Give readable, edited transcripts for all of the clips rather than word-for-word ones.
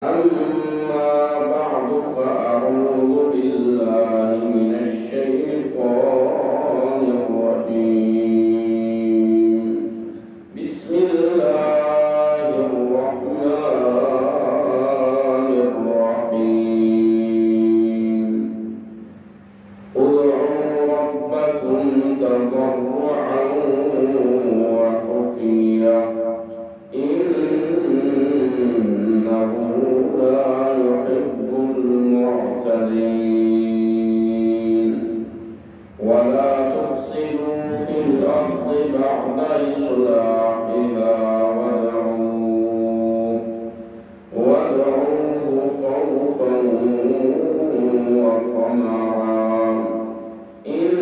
أما بعد فأعوذ بالله من الشيطان الرجيم. بسم الله الرحمن الرحيم. ادعوا ربكم تضرعا وخفيا إنه لا يحب المعتدين. ولا تفسدوا في الأرض بعد إصلاحها وادعوه خوفا وطمعا إن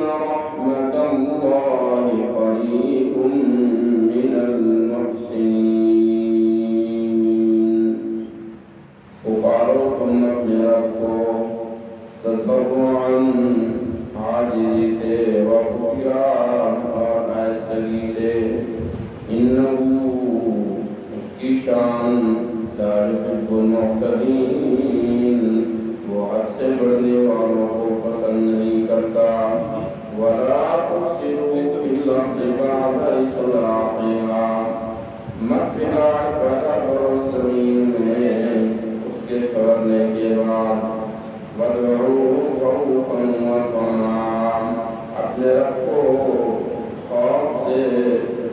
رحمة الله قريب من المحسنين. پکارو تم اپنے رب کو تضرعاً عاجزی سے وخفیا اور آہستگی سے، انہو اس کی شان لا يحب المعتدین، وہ حد سے بڑھنے والوں کو پسند نہیں کرتا۔ ولا تفسدوا في الأرض بعد إصلاحها، مت بگاڑ پیدا کرو زمین میں اس کے سورنے کے بعد۔ وادعوه خوفا وطمعا، اپنے رب کو خوف سے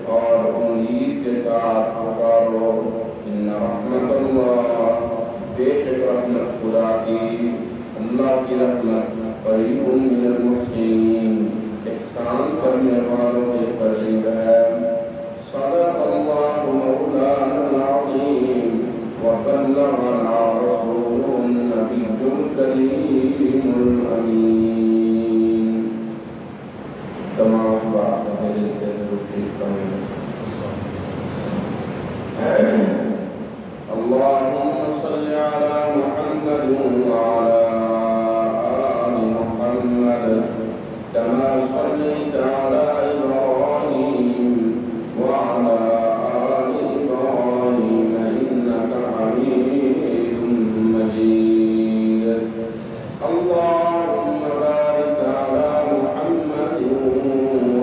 اور امید کے ساتھ پکارو۔ ان رحمت اللہ، بے شک رحمت خدا کی، اللہ کی رحمت قریب من المحسنین، احسان کرنے والوں کے قریب ہے۔ صدق اللہ مولانا العظیم وبلغنا رسوله النبی الکریم الامین۔ تمام بات میرے سے روشی کریں۔ اللهم صل على محمد وعلى آل محمد كما صليت على إبراهيم وعلى آل إبراهيم إنك حميد مجيد۔ اللهم بارك على محمد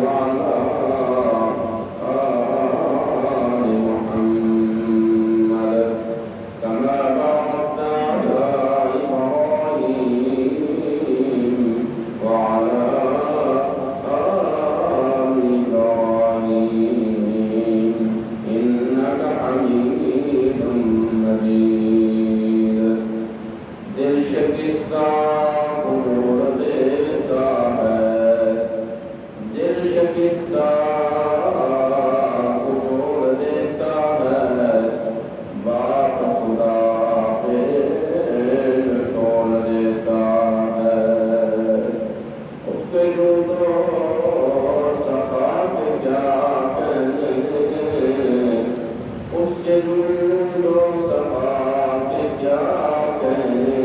وعلى آل محمد كما باركت على إبراهيم وعلى آل إبراهيم إنك حميد مجيد۔ دل شکستہ کو توڑ دیتا ہے، دل شکستہ کو توڑ دیتا ہے، بات خدا پہ چھوڑ دیتا ہے۔ اس کے جود و صفا کے کیا کہنے، اس کے جود و صفا کے کیا کہنے،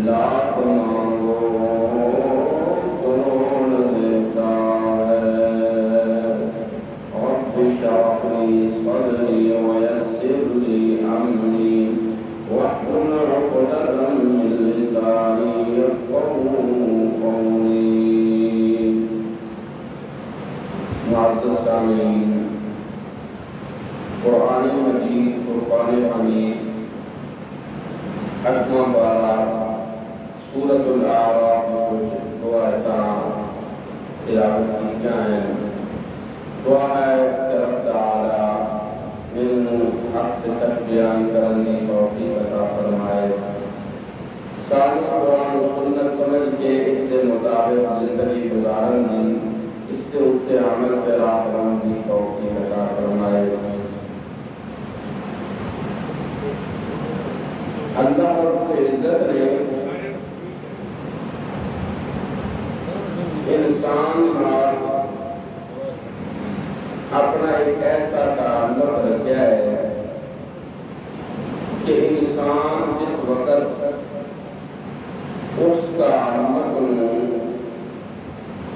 لاکھ مانگو توڑ دیتا ہے۔ رب اشرح لي صدري ويسر لي أمري واحلل عقدة من لساني يفقهوا قولي۔ معزز سامعین، قرآن مجید فرقان حمید ختم بارہ سورۃ الاعراف کی کچھ دو آیتاں تلاوت کی جائیں۔ دعا ہے کہ رب تعالی من حق سچ بیان کرنے کی توفیق عطا فرمائے۔ ساری قرآن و سنت سمجھ کے اس کے مطابق زندگی گزارن کی، اس کے اٹھتے عمل پہ راہ کرنے کی توفیق عطا فرمائے۔ اللہ رب العزت نے انسان کا اپنا ایک ایسا تعلق رکھا ہے کہ انسان جس وقت اس تعلق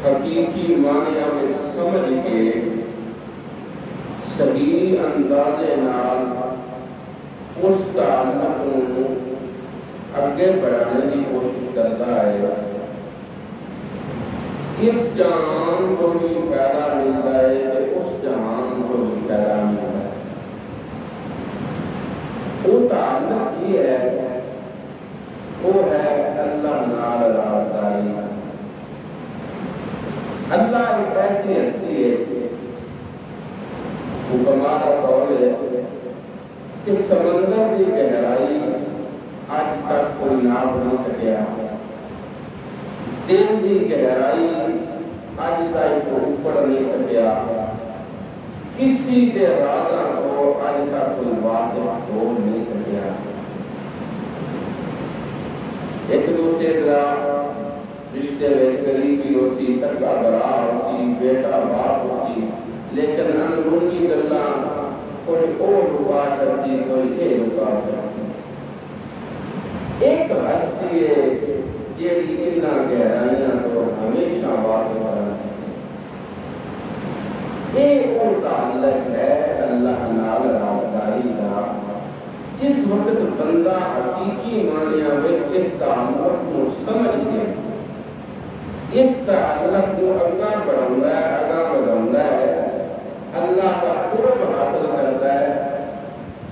حقیقی معنی میں سمجھ کے صحیح اندازے نال اگے بڑھانے کی کوشش کرتا ہے، اس جہان کو بھی فائدہ ملتا ہے کہ اس جہان کو بھی فائدہ ملتا ہے۔ وہ تعلق یہ ہے، وہ ہے اللہ نال رابطائی۔ اللہ ایک ایسی ہستی ہے، حکماء کا قول ہے کہ سمندر کی گہرائی آج تک کوئی ناپ نہیں سکیا، دل کی گہرائی آج تک کوئی پڑھ نہیں سکیا، کسی کے رازاں کو آج تک کوئی واقف ہو نہیں سکیا۔ ایک دوسرے کا رشتے میں قریبی ہوتی، سگا برا ہوتی، بیٹا باپ ہوتی، لیکن اندرونی گلاں کوئی اور لکا کرتی، کوئی اے لکا کرتی۔ ایک ہستی ہے جیڑی انہاں گہرائیاں تو ہمیشہ واقف رہتی ہے۔ ایک اور تعلق ہے اللہ نال رابطائی کا، جس وقت بندہ حقیقی معنیاں میں اس تعلق کو سمجھ گئے، اس تعلق کو اگاں بڑھاؤندا ہے، اگاں بڑھاؤندا ہے، اللہ کا قرب حاصل کرتا ہے،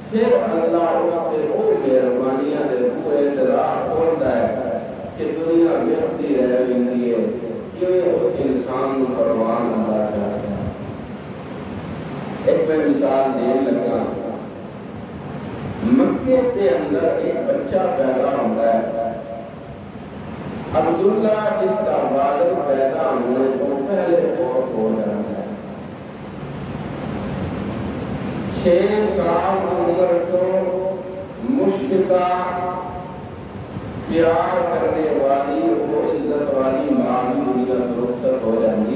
پھر اللہ اس کے وہ مہربانیاں دے پورے انتظار کھولتا ہے کہ دنیا بہتی رہ رہی ہے کہ اس انسان پروان اللہ چاہتا ہے۔ ایک میں مثال دین لگا، مکے کے اندر ایک بچہ پیدا ہوتا ہے، عبداللہ جس کا والد پیدا ہونے کو پہلے فوت ہو جاتا ہے۔ 6 سال کی عمر کو مشفقہ پیار کرنے والی وہ عزت والی ماں بھی دنیا سے رخصت ہو جاتی۔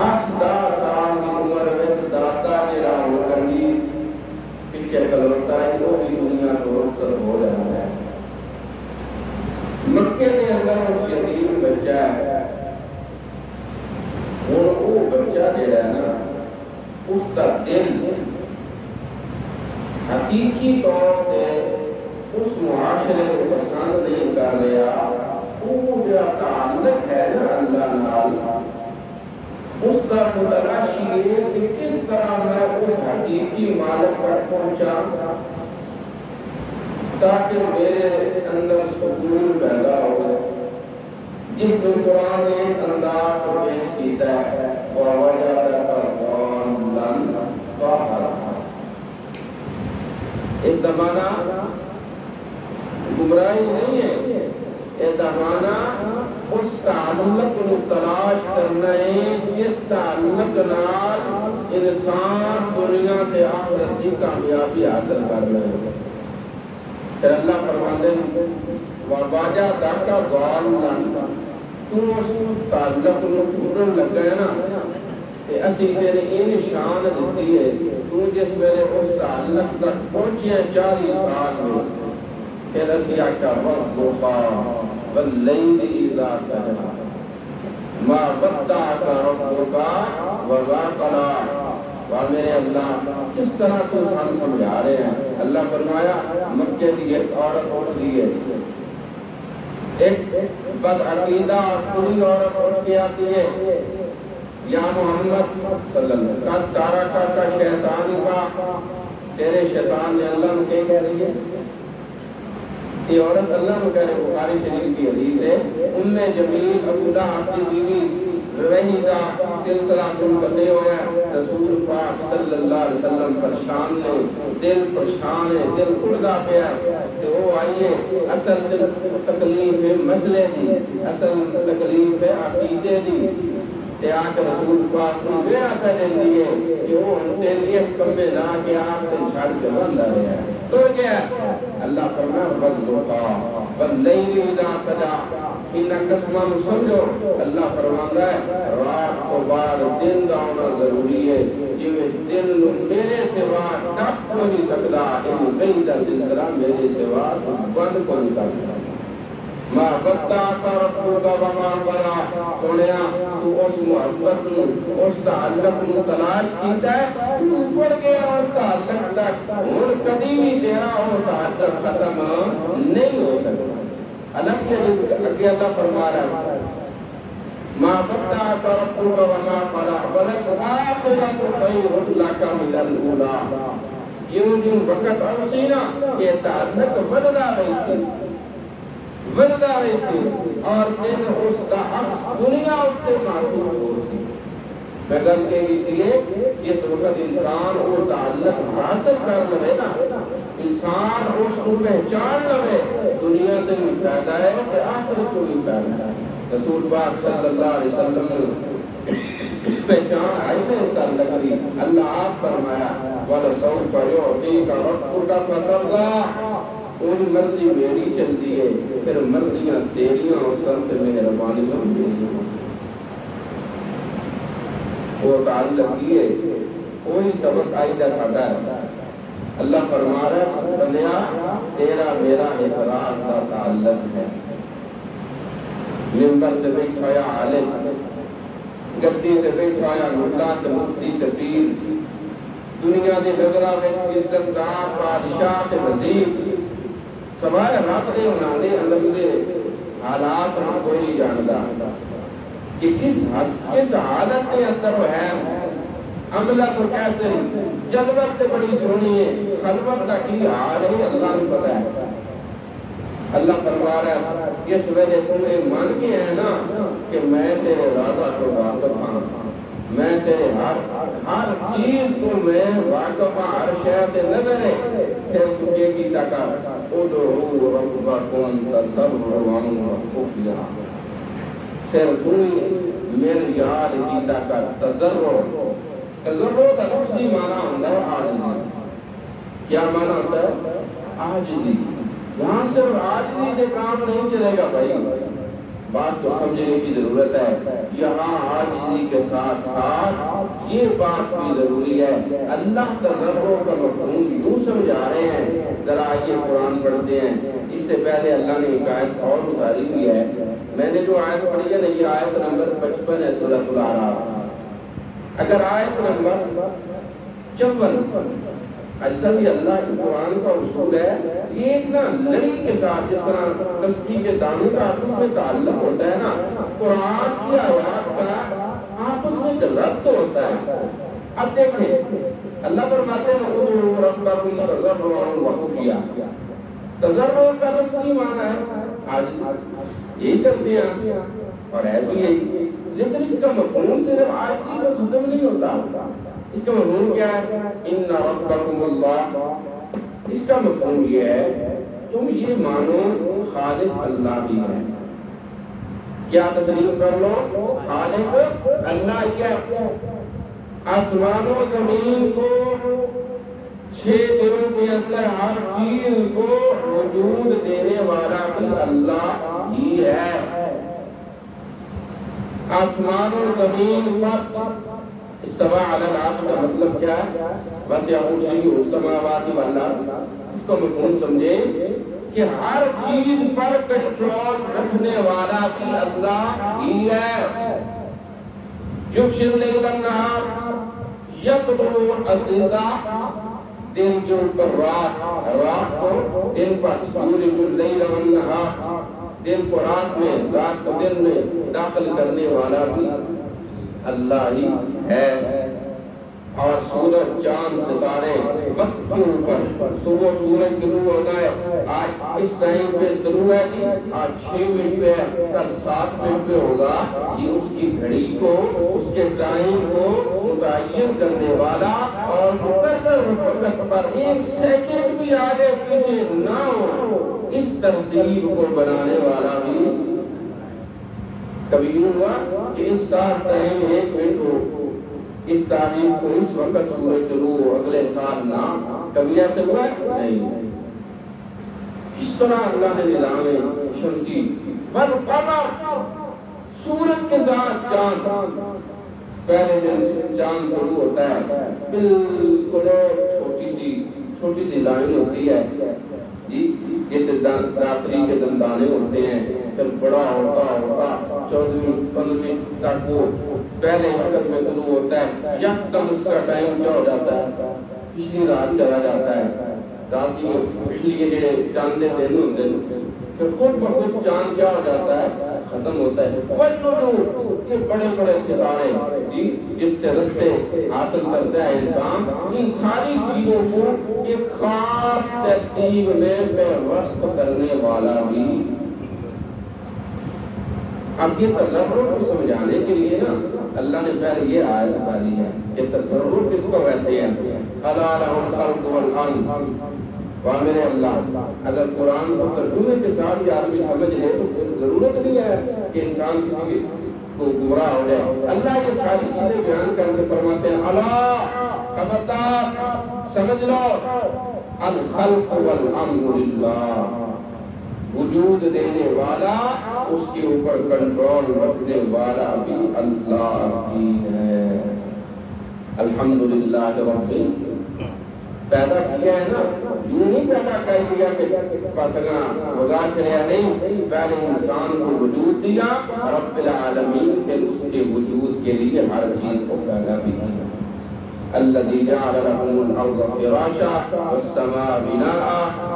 8-10 سال کی عمر میں دادا جڑا ہو کندی پیچھے کھلوتا ہے، وہ بھی دنیا سے رخصت ہو جاتا ہے۔ مکے کے اندر وہ یتیم بچہ ہے، اور وہ بچہ جڑا ہے نا، اس کا دل حقیقی طور پہ اس معاشرے کو پسند نہیں کر رہا، وہ جو تعلق ہے نا اللہ نال، اس کا متلاشی ہے کہ کس طرح میں اس حقیقی مالک تک پہنچا تاکہ میرے اندر سکون پیدا ہو، جس میں قرآن نے اس انداز کو پیش کیتا ہے وَوَجَدَكَ ضَالًّا فَهَدَىٰ۔ اس زمانہ گمراہی نہیں ہے، اس زمانہ اس تعلق کو تلاش کرنا ہے جس تعلق نال انسان دنیا کے آخرت کی کامیابی حاصل کرنا ہے۔ پھر اللہ فرماتے ہیں وَوَجَدَكَ ضَالًّا، تو اس تعلق کو چھوڑن لگا ہے نا کہ اسی تیرے یہ نشان دیتی ہے، تو جس میرے اس تعلق تک پہنچی ہے 40 سال میں، پھر اسی آکھا وَالضُّحَىٰ وَاللَّيْلِ إِذَا سَجَىٰ مَا وَدَّعَكَ رَبُّكَ وَمَا قَلَىٰ۔ واہ میرے اللہ، کس طرح تو انسان سمجھا رہے ہیں۔ اللہ فرمایا مکے کی ایک عورت اٹھتی ہے، ایک بد عقیدہ اور پوری عورت اٹھ کے آتی ہے، یا محمد صلی اللہ علیہ وسلم کا تارا کا شیطانی کا، تیرے شیطان نے اللہ میں کہہ رہی ہے۔ یہ عورت اللہ میں کہہ رہے، بخاری شریف کی حدیث ہے، ام جمیل ابو لہب کی بیوی رہی کا سلسلہ منقطع ہوا ہے، رسول پاک صلی اللہ علیہ وسلم پریشان نے، دل پریشان ہے، دل کھڑا پیا کہ وہ آئیے، اصل تکلیف ہے مسئلے دی، اصل تکلیف ہے عقیدے دی، کہ آج رسول پاک کو بیعا کر دیندی ہے کہ وہ انتین اس کمبے لا کے آپ کے چھاڑ کے بند آ رہے ہیں تو کیا اللہ فرمایا وَالضُّحَىٰ وَاللَّيْلِ إِذَا سَجَىٰ، انہاں قسماں نو سمجھو، اللہ فرماندا ہے رات کو بعد دن دا ہونا ضروری ہے، جویں دن نو میرے سوا ڈک کو نہیں سکدا، ان نہیں دا سلسلہ میرے سوا بند کو نہیں کر سکدا۔ ما ودعك ربك وما قلى سنیا تو اس محبت نو اس تعلق نو تلاش کیتا ہے تو اوپر گیا اس تعلق تک اور کبھی بھی تیرا وہ تعلق ختم نہیں ہو سکتا الگ اگے اللہ فرما رہا ہے ما ودعك ربك وما قلى وللآخرة خير لك من الأولى جیوں جیوں وقت عرصینا یہ تعلق وددا رہی اور پھر اس کا عکس دنیا اٹھتے محسوس ہو سی میں گل کے لیے جس وقت انسان وہ تعلق حاصل کر لے نا انسان اس کو پہچان لے دنیا سے بھی فائدہ ہے کہ آخرت کو بھی فائدہ ہے رسول پاک صلی اللہ علیہ وسلم نے پہچان آئی میں اس تعلق کی اللہ آپ فرمایا وَلَسَوْفَ يُعْطِيكَ رَبُّكَ فَتَرْضَىٰ ان مرضی میری چلتی ہے پھر مرضیاں تیریاں اور سنت مہربانیاں میری وہ تعلق یہ کوئی سبق آئیدہ ساڈا ہے اللہ فرما رہا ہے بندیا تیرا میرا اعتراض کا تعلق ہے ممبر تے بیٹھایا عالم گدی تے بیٹھایا ملا تے مفتی تے پیر دنیا دے نظراں وچ عزت دار بادشاہ تے وزیر سوائے رب دے انہاں دے اندر دے حالات ہم کوئی نہیں جاندا کہ کس حالت کے اندر وہ ہے عملہ کو کیسے جلوت تے بڑی سونی ہے خلوت دا کی حال ہے اللہ کو پتہ ہے اللہ فرما رہا ہے اس وجہ تمہیں مان کے ہے نا کہ میں تیرے راضا کو واقف ہوں میں تیرے ہر چیز کو میں واقف ہوں ہر شہد نظر ہے پھر تجھے کی تکا ادعو ربکم تصرعن وخفیا پھر تمہیں میرے یاد کی تکا تضرع کا لفظی معنی ہوتا ہے عاجزی کیا معنی ہوتا ہے عاجزی یہاں صرف عاجزی سے کام نہیں چلے گا بھائی بات تو سمجھنے کی ضرورت ہے یہاں عاجزی کے ساتھ ساتھ یہ بات بھی ضروری ہے اللہ تضرع کا مفہوم یوں سمجھا رہے ہیں ذرا یہ قرآن پڑھتے ہیں اس سے پہلے اللہ نے ایک آیت اور اتاری ہوئی ہے میں نے جو آیت پڑھی ہے نا یہ آیت نمبر 55 ہے سورۃ الاعراف اگر آیت نمبر 54 ایسا بھی اللہ کے قرآن کا اصول ہے یہ ایک نا لڑی کے ساتھ جس طرح تسبیح کے دانے کا آپس میں تعلق ہوتا ہے نا قرآن کی آیات کا آپس میں ربط ہوتا ہے اب دیکھیں اللہ فرماتے ہیں ادعوا ربکم تضرعا وخفیا تضرع کا لفظی معنی ہے آج یہی کرتے ہیں اور ہے بھی یہی لیکن اس کا مفہوم صرف عاجزی پر ختم نہیں ہوتا اس کا مفہوم کیا ہے ان ربکم اللہ اس کا مفہوم یہ ہے تم یہ مانو خالق اللہ ہی ہے کیا تسلیم کر لو خالق اللہ ہی ہے آسمان و زمین کو 6 دنوں کے اندر ہر چیز کو وجود دینے والا بھی اللہ ہی ہے آسمان و زمین پر استوا علی العرش کا مطلب کیا ہے وسع کرسیہ السماوات والارض اس کو مفہوم سمجھے کہ ہر چیز پر کنٹرول رکھنے والا بھی اللہ ہی ہے یغشی اللیل النہار یطلب العزیزہ دن کے اوپر رات کو دن پر یولج اللیل والنہار دن کو رات میں رات کو دن میں داخل کرنے والا بھی اللہ ہی ہے اور سورج چاند ستارے وقت کے اوپر صبح سورج طلوع ہوتا ہے آج اس ٹائم پہ طلوع ہے جی آج 6 منٹ پہ کل 7 منٹ پہ ہوگا یہ اس کی گھڑی کو اس کے ٹائم کو متعین کرنے والا اور مقرر وقت پر 1 سیکنڈ بھی آگے پیچھے نہ ہو اس ترتیب کو بنانے والا بھی کبھی یوں ہوا کہ اس سال ٹائم 1 منٹ ہو اس تاریخ کو اس وقت سورج طلوع اگلے سال نہ کبھی ایسے ہوا نہیں اس طرح اللہ نے نظام شمسی والقمر سورج کے ساتھ چاند پہلے دن چاند طلوع ہوتا ہے بالکل چھوٹی سی لائن ہوتی ہے جیسے داتری کے دندانے ہوتے ہیں، پھر بڑا ہوتا 14ویں 15ویں تک وہ پہلے وقت میں طلوع ہوتا ہے، یکدم اس کا ٹائم کیا ہو جاتا ہے، پچھلی رات چلا جاتا ہے، رات کی پچھلی کے جڑے چاند دے دن ہوتے ہیں، پھر خود بخود چاند کیا ہو جاتا ہے، ختم ہوتا ہے۔ یہ بڑے بڑے ستارے جس سے رستے حاصل کرتا ہے انسان، ان ساری چیزوں کو ایک خاص ترتیب میں پیوست کرنے والا بھی۔ اب یہ تصرف کو سمجھانے کے لیے نا اللہ نے پہلے یہ آیت اتاری ہے کہ تصرف کس کو کہتے ہیں، الا لہ الخلق والامر۔ واہ میرے اللہ، اگر قرآن کو ترجمے کے ساتھ یہ آدمی سمجھ لے تو ضرورت نہیں ہے کہ انسان کسی کو گمراہ ہو جائے۔ اللہ یہ ساری چیزیں بیان کر کے فرماتے ہیں، الا خبردار سمجھ لو، الخلق والامر للہ، وجود دینے والا، اس کے اوپر کنٹرول رکھنے والا بھی اللہ ہی ہے۔ الحمدللہ رب پیدا کیا ہے نا، یہ نہیں پیدا کر دیا کہ بس وگا چلیا نہیں، پہلے انسان کو وجود دیا رب العالمین، پھر اس کے وجود کے لیے ہر چیز کو پیدا بھی کیا۔ الذي جعل لكم الارض فراشا والسماء بناء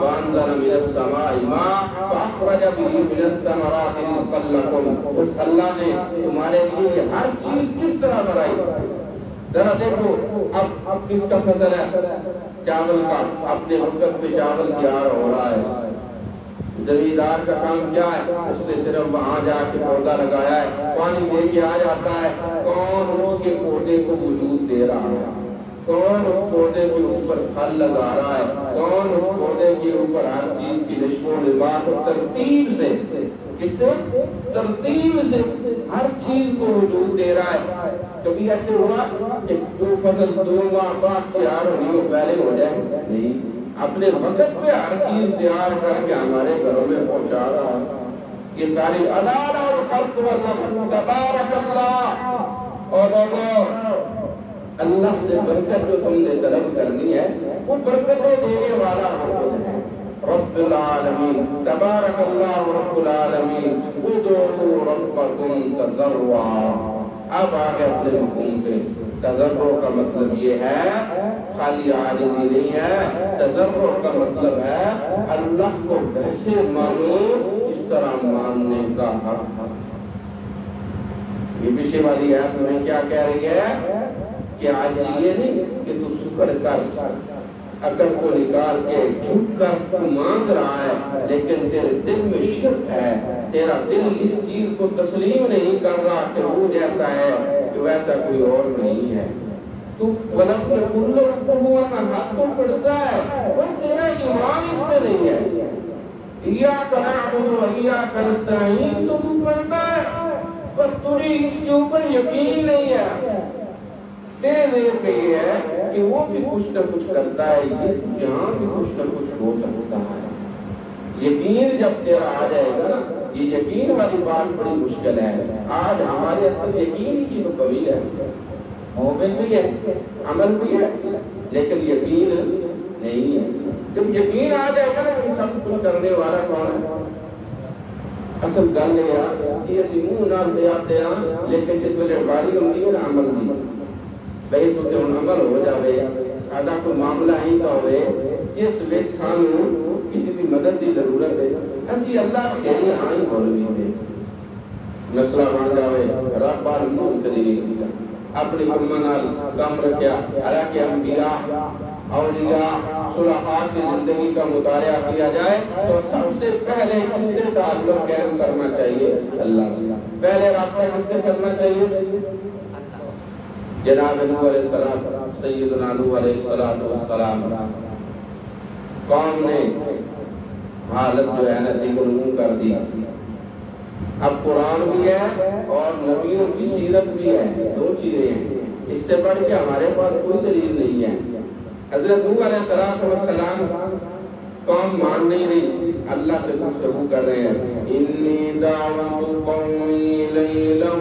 وانزل من السماء ماء فاخرج به من الثمرات رزقا لكم۔ اس اللہ نے تمہارے لیے ہر چیز کس طرح بنائی، ذرا دیکھو اب کس کا فصل ہے، چاول کا، اپنے وقت پہ چاول تیار ہو رہا ہے۔ زمیندار کا کام کیا ہے، اس نے صرف وہاں جا کے پودا لگایا ہے، پانی دے کے آ جاتا ہے۔ کون اس کے پودے کو وجود دے رہا ہے، کون اس پودے کے اوپر پھل لگا رہا ہے، کون اس پودے کے اوپر ہر چیز کی نشو و نما کو ترتیب سے، کس سے ترتیب سے ہر چیز کو وجود دے رہا ہے۔ کبھی ایسے ہوا کہ دو فصل 2 ماہ بعد تیار ہونی ہو، پہلے ہو جائے؟ نہیں، اپنے وقت پہ ہر چیز تیار کر کے ہمارے گھروں میں پہنچا رہا ہے۔ یہ ساری الال اور خلق والامر، تبارک اللہ۔ اور اللہ سے برکت جو تم نے طلب کرنی ہے، وہ برکتیں دینے والا ہے رب العالمین، تبارک اللہ رب العالمین۔ ادعوا ربکم تضرعا۔ اب آگے اپنے مفہوم پہ، تضرع کا مطلب یہ ہے خالی عاجزی نہیں ہے، تضرع کا مطلب ہے اللہ کو ویسے مانو جس طرح ماننے کا حق۔ یہ پیچھے والی آیت میں کیا کہہ رہی ہے کہ عاجزی یہ نہیں کہ تو شکر کر، عقل کو نکال کے جھک کر تو مانگ رہا ہے، لیکن تیرے دل میں شرک ہے، تیرا دل اس چیز کو تسلیم نہیں کر رہا کہ وہ جیسا ہے کہ ویسا کوئی اور نہیں ہے۔ تو ولم یکن لہ کفوا احد، حق تو پڑھتا ہے پر تیرا ایمان اس میں نہیں ہے۔ ایاک نعبد و ایاک نستعین تو پڑھتا ہے پر تجھے اس کے اوپر یقین نہیں ہے۔ تیرے ذہن میں یہ ہے کہ وہ بھی کچھ نہ کچھ کرتا ہے، یہاں بھی کچھ نہ کچھ ہو سکتا ہے۔ یقین جب تیرا آ جائے گا نا، یہ یقین والی بات بڑی مشکل ہے۔ آج ہمارے اندر یقین کی تو کمی ہے، مومن بھی ہے، عمل بھی ہے، لیکن یقین نہیں ہے۔ جب یقین آ جائے گا نا کہ سب کچھ کرنے والا کون ہے، اصل گل یہ ہے کہ اسی منہ نال تے آتے ہیں، لیکن جس ویلے باری ہوندی ہے نا عمل دی، بھئی سوتے ہن عمل ہو جاوے، ساڈا کوئی معاملہ ہی کا ہوئے جس وچ سانوں کسی کی مدد دی ضرورت ہے، اسی اللہ کی کہنی ہاں ہی بولوی دے، مسئلہ بن جاوے رب بار منہ کدی نہیں کیتا، اپنی امہ نال کام رکھیا۔ حالانکہ انبیاء، اولیاء، صلحاء کی زندگی کا مطالعہ کیا جائے تو سب سے پہلے کس سے تعلق قائم کرنا چاہیے؟ اللہ سے۔ پہلے رابطہ کس سے کرنا چاہیے؟ جناب نوح علیہ السلام، سیدنا نوح علیہ السلام، قوم نے حالت جو ہے نا دیگروں کر دی۔ اب قرآن بھی ہے اور نبیوں کی سیرت بھی ہے، دو چیزیں ہیں، اس سے بڑھ کے ہمارے پاس کوئی دلیل نہیں ہے۔ حضرت نوح علیہ السلام قوم مان نہیں رہی، اللہ سے گفتگو کر رہے ہیں، انی دعوت قومی لیلا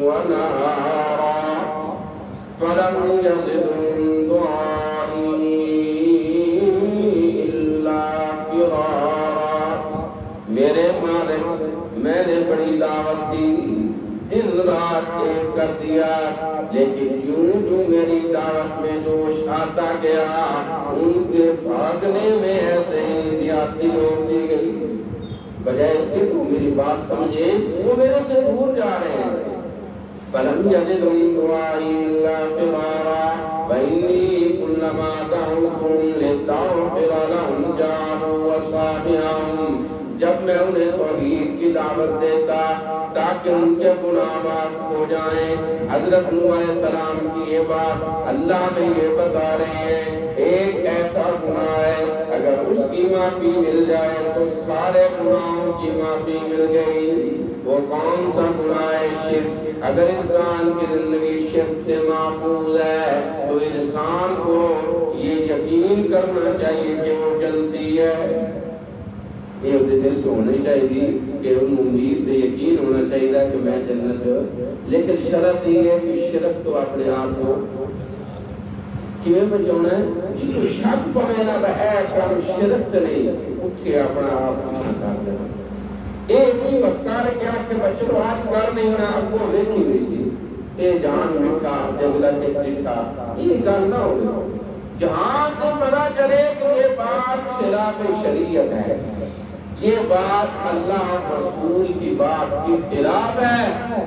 ونہارا فلم یزدہم دعائی الا دعوت دی، دن رات ایک کر دیا، لیکن یوں جو میری دعوت میں جوش آتا گیا ان کے بھاگنے میں ایسے ہی زیادتی ہوتی گئی، بجائے اس کے تو میری بات سمجھے وہ میرے سے دور جا رہے ہیں۔ فَلَمْ يَزِدْهُمْ دُعَائِي إِلَّا فِرَارًا وَإِنِّي كُلَّمَا دَعَوْتُهُمْ لِتَغْفِرَ لَهُمْ جَعَلُوا أَصَابِعَهُمْ، جب میں انہیں توحید کی دعوت دیتا تاکہ ان کے گناہ معاف ہو جائیں، حضرت نوح علیہ السلام کی یہ بات اللہ میں یہ بتا رہے ہیں، ایک ایسا گناہ ہے اگر اس کی معافی مل جائے تو سارے گناہوں کی معافی مل گئی۔ وہ کون سا گناہ ہے؟ شرک۔ اگر انسان کی زندگی شرک سے محفوظ ہے تو انسان کو یہ یقین کرنا چاہیے کہ وہ جنتی ہے۔ یہ ہوتے دل کو ہونا چاہیے کہ ان امید یقین ہونا چاہیے کہ میں جنت، لیکن شرط یہ ہے کہ شرک تو اپنے آپ کو کیویں بچانا ہے؟ جو شک پوے نہ بہے کر شرک نہیں اٹھے اپنا آپ پیچھا کر دینا۔ ایک ہی وقار کیا کہ بچوں آج کر نہیں نہ آپ کو ویکھی نہیں سی، اے جان مٹھا جگلا چٹھا، یہ گل نہ ہو۔ جہاں سے پتا چلے کہ یہ بات خلاف شریعت ہے، یہ بات اللہ رسول کی بات کی خلاف ہے،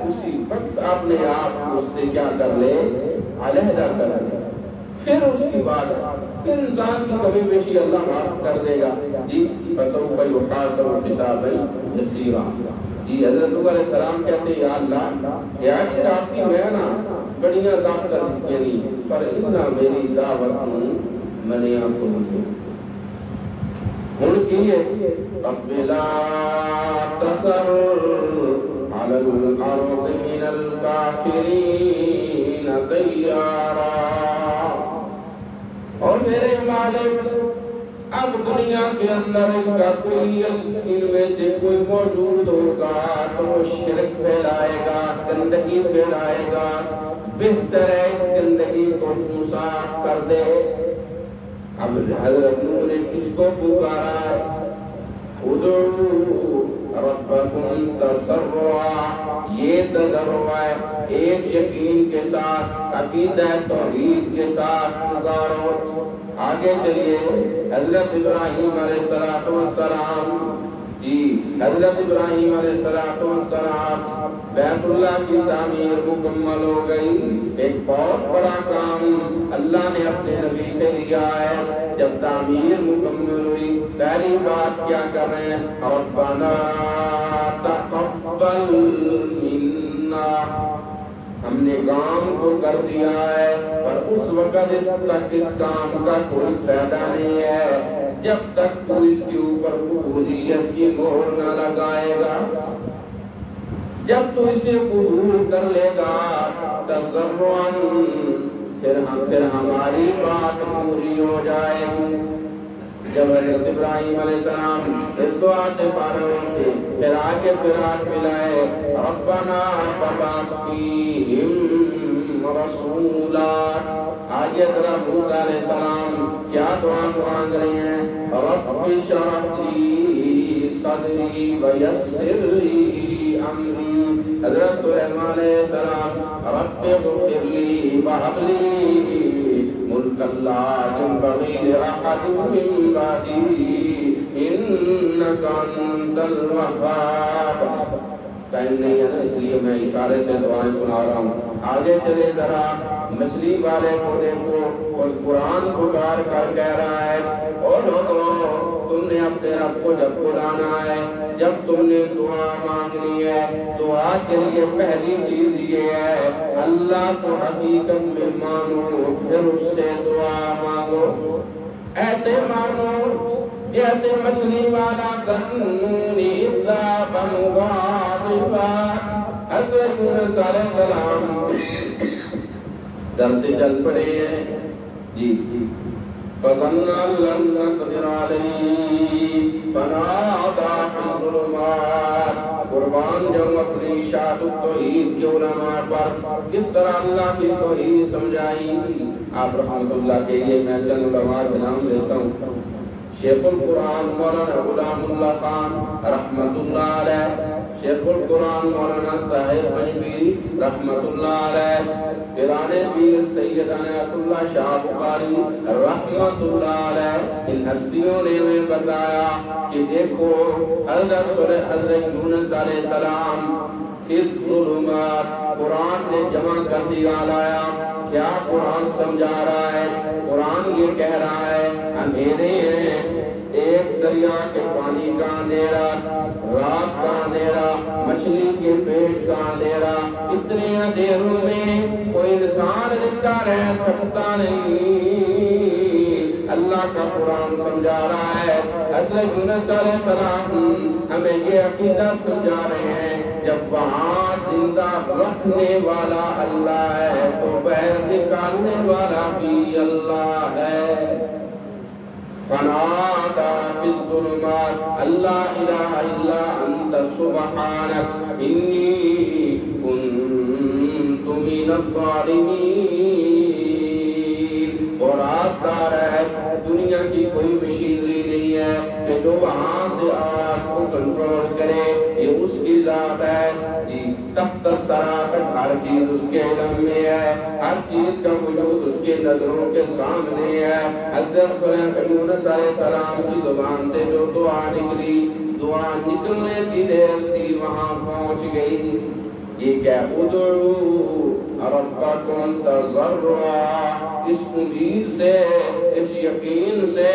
اسی وقت اپنے آپ کو اس سے کیا کر لے؟ علیحدہ کر لے، پھر اس کی بات پھر انسان کی کمی بیشی اللہ معاف کر دے گا۔ جی فَسَوْفَ يُحَاسَبُ حِسَابًا يَسِيرًا۔ جی حضرت نوح علیہ السلام کہتے ہیں یا اللہ یا جی آپ کی میں نا بڑیاں دعوت کر دیتی نہیں پر اتنا میری دعوت منیا کو ان کی رب لا تذر علی الارض من الکافرین دیارا، اور میرے مالک اب دنیا کے اندر ان کا کوئی ان میں سے کوئی موجود ہوگا تو وہ شرک پھیلائے گا، گندگی پھیلائے گا، بہتر ہے اس گندگی کو تو صاف کر دے۔ اب حضرت نوح نے کس کو پکارا ہے؟ ادعوا ربکم تضرعا، یہ تضرع ہے ایک یقین کے ساتھ، عقیدہ توحید کے ساتھ پکارو۔ آگے چلیے حضرت ابراہیم علیہ السلام، جی حضرت ابراہیم علیہ السلام بیت اللہ کی تعمیر مکمل ہو گئی، ایک بہت بڑا کام اللہ نے اپنے نبی سے لیا ہے۔ جب تعمیر مکمل ہوئی پہلی بات کیا کر رہے ہیں؟ ربنا تقبل منا، ہم نے کام کو کر دیا ہے پر اس وقت اس تک اس کام کا کوئی فائدہ نہیں ہے جب تک تو اس کے اوپر قبولیت کی مہر نہ لگائے گا۔ جب تو اسے قبول کر لے گا تضرعاً پھر ہماری بات پوری ہو جائے گی۔ جب حضرت ابراہیم علیہ السلام اس دعا سے فارغ ہوتے پھر آگے پھرات ملائے ربنا فبعث فیہم رسولا۔ آگے ذرا موسیٰ علیہ السلام کیا دعا مانگ رہے ہیں؟ رب اشرح لی صدری ویسر لی امری۔ حضرت سلیمان علیہ السلام رب اغفر لی وہب لی ملک لا ينبغي لأحد من بعدی انکا انت الوہاب۔ ٹائم نہیں ہے نا اس لیے میں اشارے سے دعائیں سنا رہا ہوں۔ آگے چلے ذرا مچھلی والے کو دیکھو اور قرآن پکار کر کہہ رہا ہے اور لوگوں تم نے اپنے رب کو جب بلانا ہے، جب تم نے دعا مانگنی ہے، دعا کے لیے پہلی چیز یہ ہے اللہ کو حقیقت میں مانو، پھر اس سے دعا مانگو۔ ایسے مانو جیسے مچھلی والا ظنونی اذا بمغاضبا۔ حضرت یونس علیہ السلام در سے چل پڑے ہیں، جی فظن ان لن نقدر علیہ فنادى في الظلمات۔ قربان جب اپنی اشاعت التوحید کے علماء پر کس طرح اللہ کی توحید سمجھائی، آپ رحمت اللہ کے لیے میں چند علماء کے نام لیتا ہوں۔ شیخ القرآن مولانا غلام اللہ خان رحمت اللہ علیہ، شیخ القرآن مولانا طاہر پنجویری رحمت اللہ علیہ، پیرانے پیر سید عنایت اللہ شاہ بخاری رحمت اللہ علیہ، ان ہستیوں نے ہمیں بتایا کہ دیکھو حضرت یونس علیہ السلام فی الظلمات، قرآن نے جمع کا صیغہ لایا، کیا قرآن سمجھا رہا ہے؟ قرآن یہ کہہ رہا ہے اندھیرے ہیں، ایک دریا کے پانی کا اندھیرا، رات کا اندھیرا، مچھلی کے پیٹ کا اندھیرا، اتنے اندھیروں میں کوئی انسان زندہ رہ سکتا نہیں۔ اللہ کا قرآن سمجھا رہا ہے۔ حضرت یونس علیہ السلام ہمیں یہ عقیدہ سمجھا رہے ہیں جب وہاں زندہ رکھنے والا اللہ ہے تو باہر نکالنے والا بھی اللہ ہے۔ فنادى في الظلمات لا إله إلا أنت سبحانك إني كنت من الظالمين۔ اور آگ دار ہے، دنیا کی کوئی مشینری نہیں ہے کہ جو وہاں سے آگ کو کنٹرول کرے، یہ اس کی ذات ہے۔ تحت السراقت، ہر چیز اس کے علم میں ہے، ہر چیز کا وجود اس کے نظروں کے سامنے ہے۔ حضرت یونس علیہ السلام کی زبان سے جو دعا نکلی، دعا نکلنے کی دیر تھی وہاں پہنچ گئی۔ یہ کیا ادعو ربکم تضرعا، اس امید سے، اس یقین سے،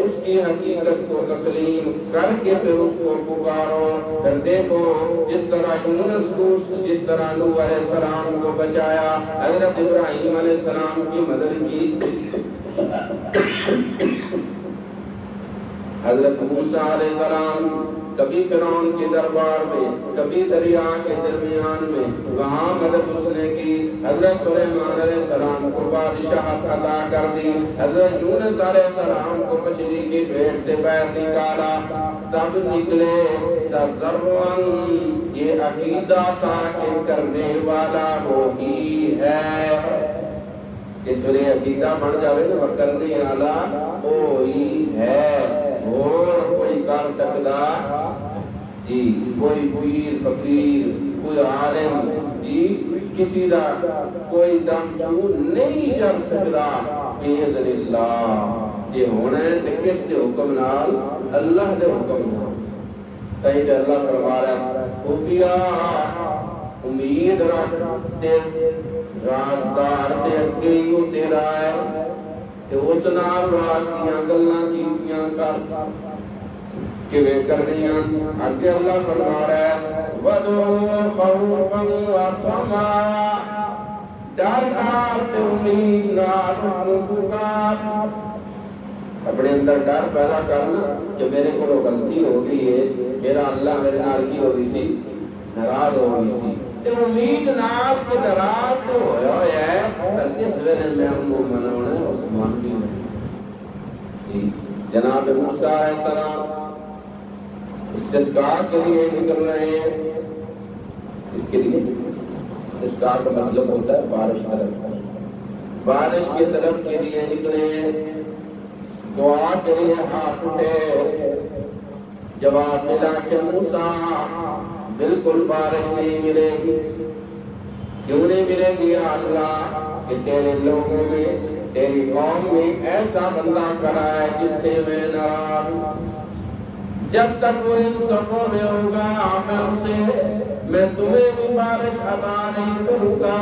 اس کی حقیقت کو تسلیم کر کے پھر اس کو پکارو۔ پھر دیکھو جس طرح یونس کو، جس طرح نوح علیہ السلام کو بچایا، حضرت ابراہیم علیہ السلام کی مدد کی، حضرت موسیٰ علیہ السلام کبھی فرعون کے دربار میں، کبھی دریا کے درمیان میں، وہاں مدد اس نے کی۔ حضرت سلیمان علیہ السلام کو بادشاہت عطا کر دی، حضرت یونس علیہ السلام کو مچھلی کے پیٹ سے باہر نکالا، تب نکلے تضرعاً۔ یہ عقیدہ تھا کہ کرنے والا وہی ہے، اس لیے عقیدہ بن جاوے تو کرنے والا وہی ہے، اور کوئی کر سکتا جی، کوئی پیر فقیر، کوئی عالم جی، کسی دا کوئی دم چھو نہیں چل سکتا باذن اللہ۔ یہ ہونا ہے کہ کس دے حکم نال؟ اللہ دے حکم نال۔ کہیں کہ اللہ فرما رہا ہے خفیہ امید رکھتے رازدار تے اگیوں تیرا ہے کہ اس نال رات دیاں گلاں کیتیاں کر کہ وہ کرنیاں۔ آگے اللہ فرما رہا ہے وَدْعُوا خَوْفًا وَطَمَعًا، ڈر نال تے امید نال پکار۔ اپنے اندر ڈر پیدا کرنا کہ میرے کو غلطی ہو گئی ہے، میرا اللہ میرے نال کی ہو گئی سی، ناراض ہو گئی سی، تے امید نال کہ ناراض تو ہویا ہے تے اس ویلے میں انہوں مناونا ہے عثمان بھی۔ جناب موسیٰ علیہ السلام استسقاء کے لیے نکل رہے ہیں۔ اس کے لیے استسقاء کا مطلب ہوتا ہے بارش طلب، بارش کے طلب کے لیے نکلے ہیں، دعا کے لیے ہاتھ اٹھے، جواب ملا کہ موسیٰ بالکل بارش نہیں ملے گی۔ کیوں نہیں ملے گی اللہ؟ کہ تیرے لوگوں میں، تیری قوم میں ایسا بندہ کرا ہے جس سے میں ناراض ہوں۔ جب تک وہ ان صفوں میں ہوگا میں تمہیں بھی بارش عطا نہیں کروں گا،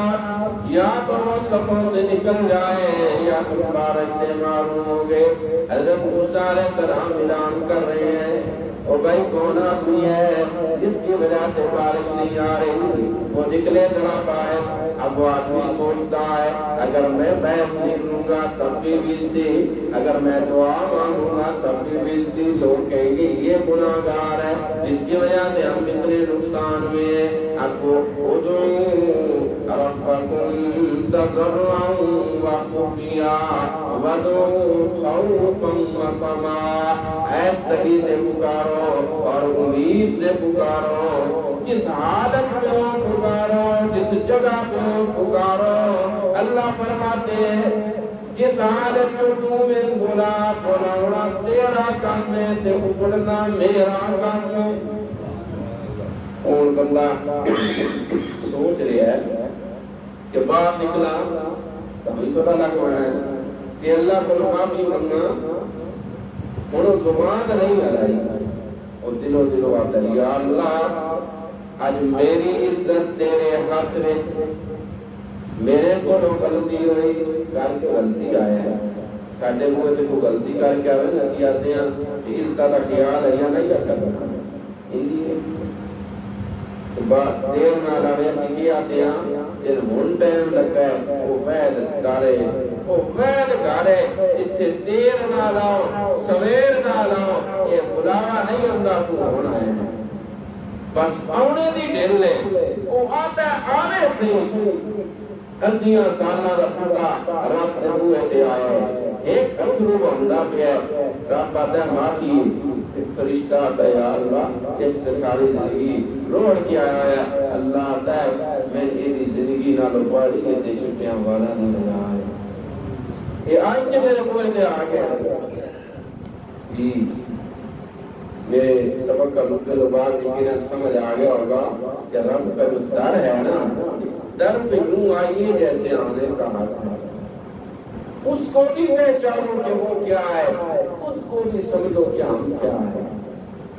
یا تو وہ صفوں سے نکل جائے یا تم بارش سے معروم ہوگے۔ حضرت موسیٰ علیہ السلام اعلان کر رہے ہیں اور بھائی کون آدمی ہے جس کی وجہ سے بارش نہیں آ رہی؟ وہ نکلے ذرا باہر۔ اب وہ آدمی سوچتا ہے اگر میں بیت نکلوں گا تب بھی بجتی، اگر میں دعا مانگوں گا تب بھی بجتی، لوگ کہیں گے یہ گناہگار ہے، جس کی وجہ سے ہم اتنے نقصان میں ہیں۔ اب وہ ادعوا ربکم تضرعا وخفیا وادعوہ خوفا وطمعا، ایسے سے پکارو اور امید سے پکارو، جس حالت میں ہو پکارو، جس جگہ پہ ہو پکارو۔ اللہ فرماتے ہیں جس حالت میں تو میں بولا تیرا کام ہے تے اکڑنا میرا کام ہے۔ اور بندہ سوچ رہا ہے کہ باہر نکلا تبھی پتہ لگ رہا ہے کہ اللہ کو معافی مانگنا انہوں زبان نہیں لڑائی اور دلوں آتا ہے یا اللہ آج میری عزت تیرے ہاتھ میں، میرے کو غلطی ہوئی کر کے غلطی آیا ہے ساڈے منہ تے کوئی غلطی کر کے آوے اسی آتے ہیں کہ اس کا خیال ہے یا نہیں کرنا دیر نال آوے اسی کی آتے ہیں جن ہن ٹائم لگا ہے وہ وید گارے اتنے دیر نال آؤ سویر نال آؤ یہ بلاوا نہیں ہوندا تو ہونا ہے بس آنے دی دل ہے وہ آتا ہے آنے سے ازیاں سالہ رکھتا رب نبوے تے آئے ایک اسلوب ہوندا پیا رب آتا ہے معافی فرشتہ آتا ہے یا اللہ اس تے ساری زندگی روڑ کے آیا ہے اللہ آتا ہے میں یہ زندگی نالوں پاڑی کے تے چھٹیاں والا نہیں بجا ہے یہ آئیں کے میرے کوئے تے آگے جی میرے سبق کا مطلب بات یقیناً سمجھ آ گیا ہوگا کہ رب کا جو در ہے نا اس در پہ یوں آئیے جیسے آنے کا حق ہے اس کو بھی پہچانو کہ وہ کیا ہے خود کو بھی سمجھو کہ ہم کیا ہے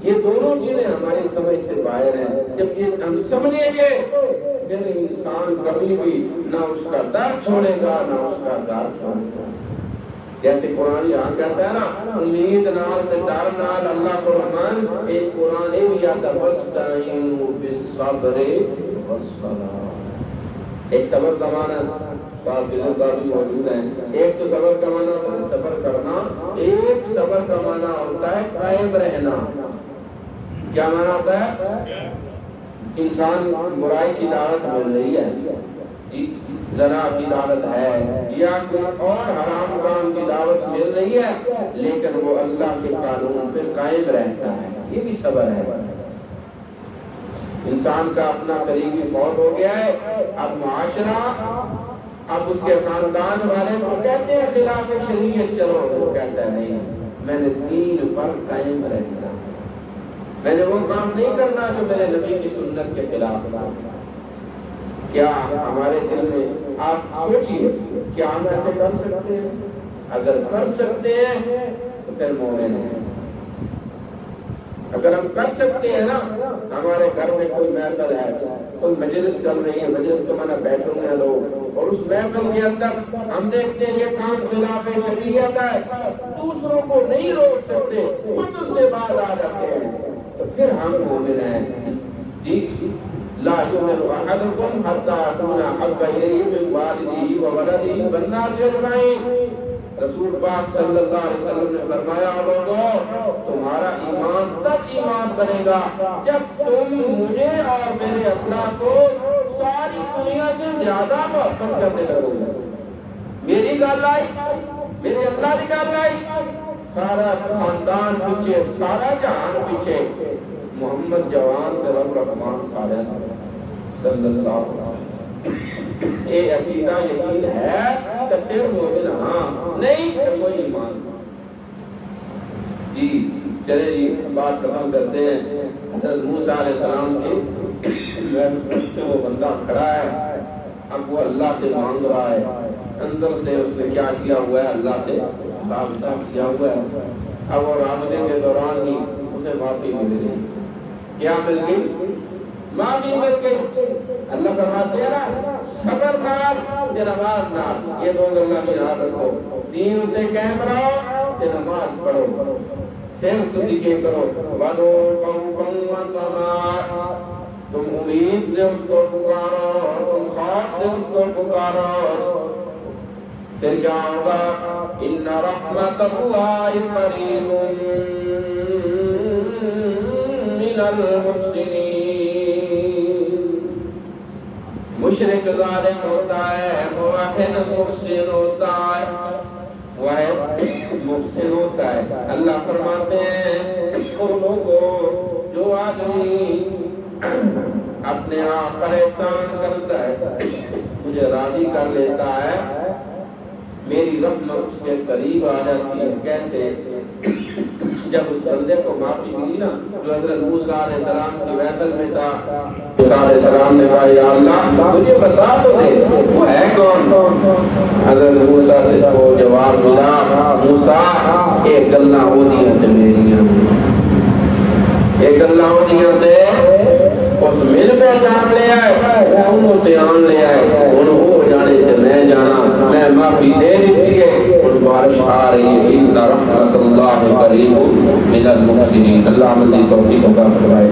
یہ دونوں چیزیں ہماری سمجھ سے باہر ہیں جب یہ ہم سمجھیں گے پھر انسان کبھی بھی نہ اس کا در چھوڑے گا نہ اس کا در چھوڑے گا جیسے قرآن یہاں کہتا ہے نا امید نال تے ڈر نال اللہ کو رحمان ایک قرآن ہے یا تبستعینوا بالصبر والصلاۃ ایک صبر کا معنی بات بھی موجود ہے ایک تو صبر کا معنی ہوتا ہے صبر کرنا ایک صبر کا معنی ہوتا ہے قائم رہنا کیا معنی ہوتا ہے انسان برائی کی دعوت مل رہی ہے زنا کی دعوت ہے یا کوئی اور حرام کام کی دعوت مل رہی ہے لیکن وہ اللہ کے قانون پہ قائم رہتا ہے یہ بھی صبر ہے انسان کا اپنا قریبی فوت ہو گیا ہے اب معاشرہ اب اس کے خاندان والے کو کہتے ہیں خلاف شریعت چلو وہ کہتا ہے نہیں میں نے دین پر قائم رہنا میں نے وہ کام نہیں کرنا جو میرے نبی کی سنت کے خلاف تھا کیا ہمارے دل میں آپ سوچئے کیا ہم ایسے کر سکتے ہیں اگر کر سکتے ہیں تو پھر مومن ہیں اگر ہم کر سکتے ہیں نا ہمارے گھر میں کوئی محفل ہے کوئی مجلس چل رہی ہے مجلس کا معنی بیٹھے ہوئے ہیں لوگ اور اس محفل کے اندر ہم دیکھتے ہیں یہ کام خلاف شریعت ہے دوسروں کو نہیں روک سکتے خود اس سے باز آ جاتے ہیں تو پھر ہم مومن ہیں جی لا يؤمن احدكم حتى اكون احب اليه من والده وولده والناس اجمعين رسول پاک صلی اللہ علیہ وسلم نے فرمایا لوگو تمہارا ایمان تب ایمان بنے گا جب تم مجھے اور میرے اللہ کو ساری دنیا سے زیادہ محبت کرنے لگو گے میری گل آئی میرے اللہ کی گل آئی سارا خاندان پیچھے سارا جہان پیچھے محمد جوان کے رب رحمان سارے صلی اللہ علیہ وسلم اے عقیدہ یقین ہے تو پھر مومن ہاں نہیں تو کوئی ایمان جی چلے جی بات ختم کرتے ہیں حضرت موسیٰ علیہ السلام کے وہ بندہ کھڑا ہے اب وہ اللہ سے مانگ رہا ہے اندر سے اس نے کیا کیا ہوا ہے اللہ سے رابطہ کیا ہوا ہے اب وہ رابطے کے دوران ہی اسے معافی مل گئی کیا مل گئی معافی مل گئی اللہ فرماتے ہیں نا صبر نال تے نماز نال یہ دو گلاں بھی یاد رکھو دین تے قائم رہو تے نماز پڑھو پھر تسی کی کرو ودو خوفا وطمعا تم امید سے اس کو پکارو تم خوف سے اس کو پکارو پھر کیا ہوگا ان رحمت اللہ قریب من المحسنین مشرک ظالم ہوتا ہے موحد محسن ہوتا ہے واحد محسن ہوتا ہے اللہ فرماتے ہیں ان لوگوں جو آدمی اپنے آپ پر احسان کرتا ہے مجھے راضی کر لیتا ہے میری رحمت اس کے قریب آ جاتی ہے کیسے جب اس بندے کو معافی ملی نا، جو حضرت موسیٰ علیہ السلام کی محفل میں تھا، موسیٰ علیہ السلام نے کہا یا اللہ مجھے بتا تو دے وہ ہے کون؟ حضرت موسیٰ سے وہ جواب ملا، موسیٰ ایک گلہ ہو دیا تھے میریاں، ایک گلہ ہو دیا تھے اس مل پہچان لے آئے، انہوں سے آن لے آئے، انہوں ہو جانے سے میں جانا، میں معافی دے دیتی ہے، ان بارش آ رہی ہے، ان رحمت اللہ قریب من المحسنین۔ اللہ مزید توفیق عطا فرمائے۔